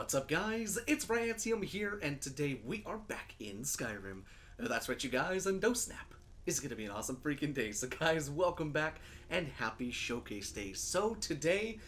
What's up, guys? It's Rantium here, and today we are back in Skyrim. That's right, you guys, and don't snap. It's gonna be an awesome freaking day. So guys, welcome back, and happy Showcase Day. So today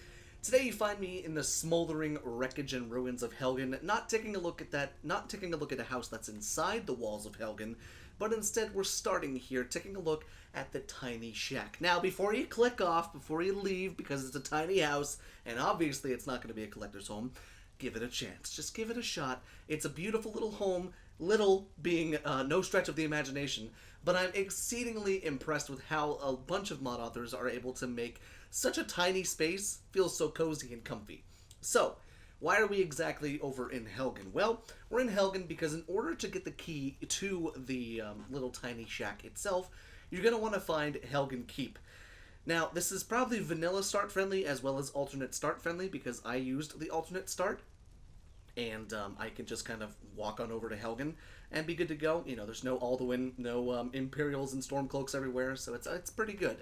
you find me in the smoldering wreckage and ruins of Helgen, not taking a look at a house that's inside the walls of Helgen, but instead we're starting here, taking a look at the tiny shack. Now, before you click off, before you leave, because it's a tiny house, and obviously it's not going to be a collector's home, give it a chance. Just give it a shot. It's a beautiful little home, little being no stretch of the imagination, but I'm exceedingly impressed with how a bunch of mod authors are able to make such a tiny space feel so cozy and comfy. So, why are we exactly over in Helgen? Well, we're in Helgen because in order to get the key to the little tiny shack itself, you're going to want to find Helgen Keep. Now, this is probably vanilla start friendly as well as alternate start friendly because I used the alternate start. And I can just kind of walk on over to Helgen and be good to go. You know, there's no Alduin, no Imperials and Stormcloaks everywhere, so it's pretty good.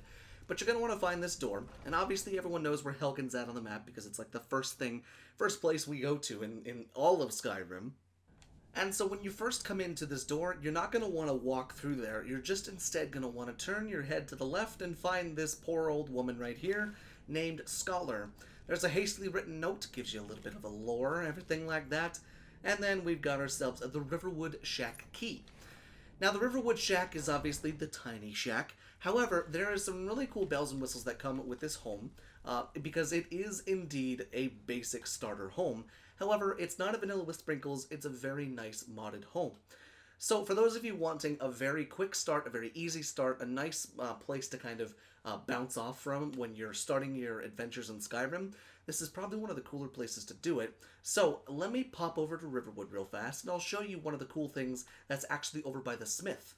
But you're going to want to find this door, and obviously everyone knows where Helgen's at on the map because it's like the first place we go to in all of Skyrim. And so when you first come into this door, you're not going to want to walk through there. You're just instead going to want to turn your head to the left and find this poor old woman right here named Scholar. There's a hastily written note, gives you a little bit of a lore, everything like that. And then we've got ourselves the Riverwood Shack Key. Now, the Riverwood Shack is obviously the tiny shack. However, there are some really cool bells and whistles that come with this home, because it is indeed a basic starter home. However, it's not a vanilla with sprinkles, it's a very nice modded home. So for those of you wanting a very quick start, a very easy start, a nice place to kind of bounce off from when you're starting your adventures in Skyrim, this is probably one of the cooler places to do it. So let me pop over to Riverwood real fast, and I'll show you one of the cool things that's actually over by the smith.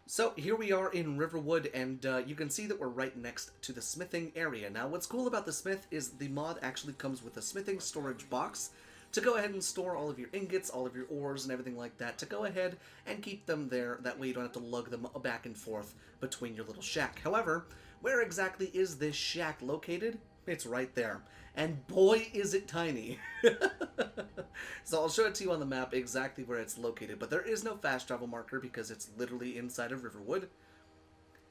So here we are in Riverwood, and you can see that we're right next to the smithing area. Now, what's cool about the smith is the mod actually comes with a smithing storage box to go ahead and store all of your ingots, all of your ores, and everything like that, to go ahead and keep them there. That way you don't have to lug them back and forth between your little shack. However, where exactly is this shack located? It's right there. And boy, is it tiny. So I'll show it to you on the map exactly where it's located, but there is no fast travel marker because it's literally inside of Riverwood.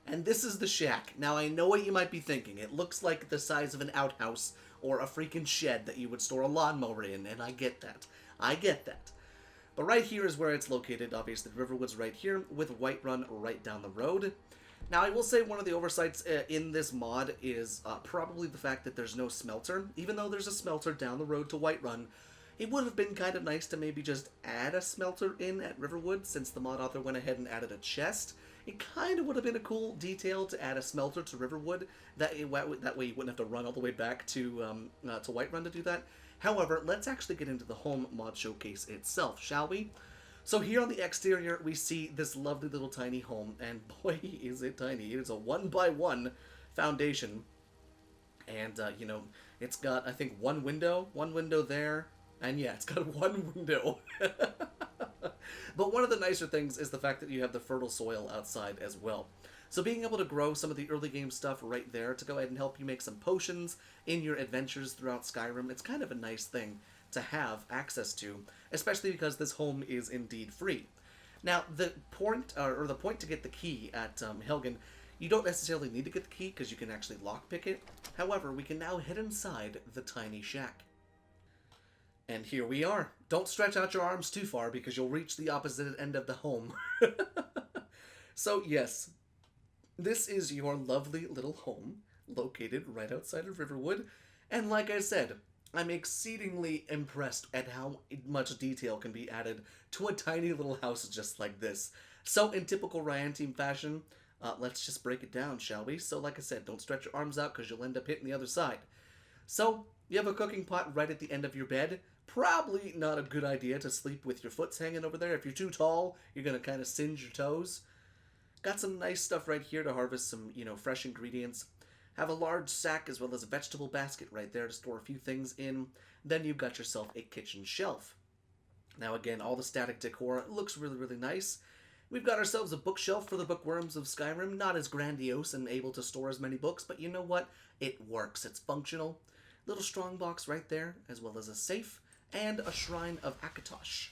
And this is the shack. Now, I know what you might be thinking. It looks like the size of an outhouse or a freaking shed that you would store a lawnmower in, and I get that. I get that. But right here is where it's located. Obviously, Riverwood's right here, with Whiterun right down the road. Now, I will say one of the oversights in this mod is probably the fact that there's no smelter. Even though there's a smelter down the road to Whiterun, it would have been kind of nice to maybe just add a smelter in at Riverwood, since the mod author went ahead and added a chest. It kind of would have been a cool detail to add a smelter to Riverwood. That way you wouldn't have to run all the way back to Whiterun to do that. However, let's actually get into the home mod showcase itself, shall we? So here on the exterior, we see this lovely little tiny home, and boy, is it tiny. It is a 1x1 foundation, and, you know, it's got, I think, one window there, and yeah, it's got one window. But one of the nicer things is the fact that you have the fertile soil outside as well. So being able to grow some of the early game stuff right there to go ahead and help you make some potions in your adventures throughout Skyrim, it's kind of a nice thing to have access to, especially because this home is indeed free. Now, the point to get the key at Helgen, you don't necessarily need to get the key because you can actually lockpick it. However, we can now head inside the tiny shack. And here we are. Don't stretch out your arms too far because you'll reach the opposite end of the home. So yes, this is your lovely little home located right outside of Riverwood. And like I said, I'm exceedingly impressed at how much detail can be added to a tiny little house just like this. So in typical Ryan Team fashion, let's just break it down, shall we? So like I said, don't stretch your arms out because you'll end up hitting the other side. So you have a cooking pot right at the end of your bed. Probably not a good idea to sleep with your foots hanging over there. If you're too tall, you're going to kind of singe your toes. Got some nice stuff right here to harvest some, you know, fresh ingredients. Have a large sack as well as a vegetable basket right there to store a few things in. Then you've got yourself a kitchen shelf. Now again, all the static decor looks really, really nice. We've got ourselves a bookshelf for the bookworms of Skyrim. Not as grandiose and able to store as many books, but you know what? It works. It's functional. Little strong box right there, as well as a safe. and a Shrine of Akatosh.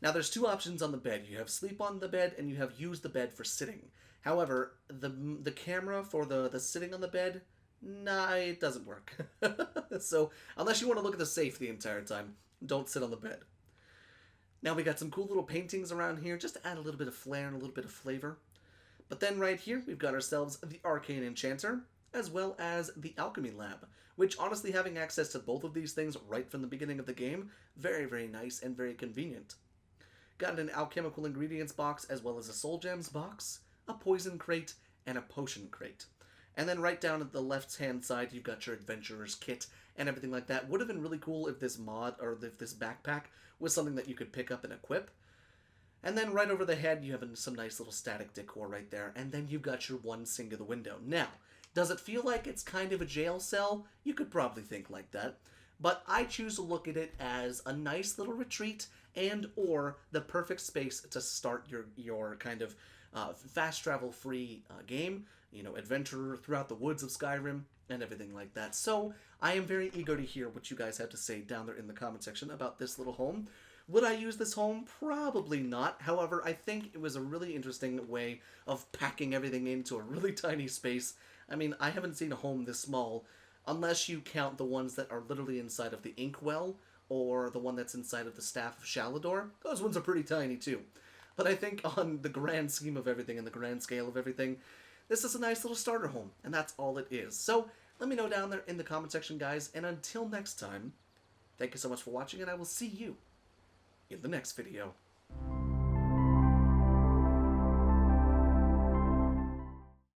Now, there's two options on the bed. You have sleep on the bed, and you have use the bed for sitting. However, the camera for the sitting on the bed, nah, it doesn't work. So, unless you want to look at the safe the entire time, don't sit on the bed. Now, we got some cool little paintings around here, just to add a little bit of flair and a little bit of flavor. But then right here, we've got ourselves the Arcane Enchanter, as well as the Alchemy Lab, which honestly, having access to both of these things right from the beginning of the game, very, very nice and very convenient. Got an alchemical ingredients box, as well as a soul gems box, a poison crate, and a potion crate. And then right down at the left-hand side, you've got your adventurer's kit and everything like that. Would have been really cool if this mod, or if this backpack, was something that you could pick up and equip. And then right over the head, you have some nice little static decor right there. And then you've got your one singular window. Now, does it feel like it's kind of a jail cell? You could probably think like that. But I choose to look at it as a nice little retreat and or the perfect space to start your kind of fast travel free game, you know, adventure throughout the woods of Skyrim and everything like that. So I am very eager to hear what you guys have to say down there in the comment section about this little home. Would I use this home? Probably not. However, I think it was a really interesting way of packing everything into a really tiny space. I mean, I haven't seen a home this small, unless you count the ones that are literally inside of the Inkwell, or the one that's inside of the Staff of Shalador. Those ones are pretty tiny too. But I think on the grand scheme of everything and the grand scale of everything, this is a nice little starter home, and that's all it is. So, let me know down there in the comment section, guys, and until next time, thank you so much for watching, and I will see you in the next video.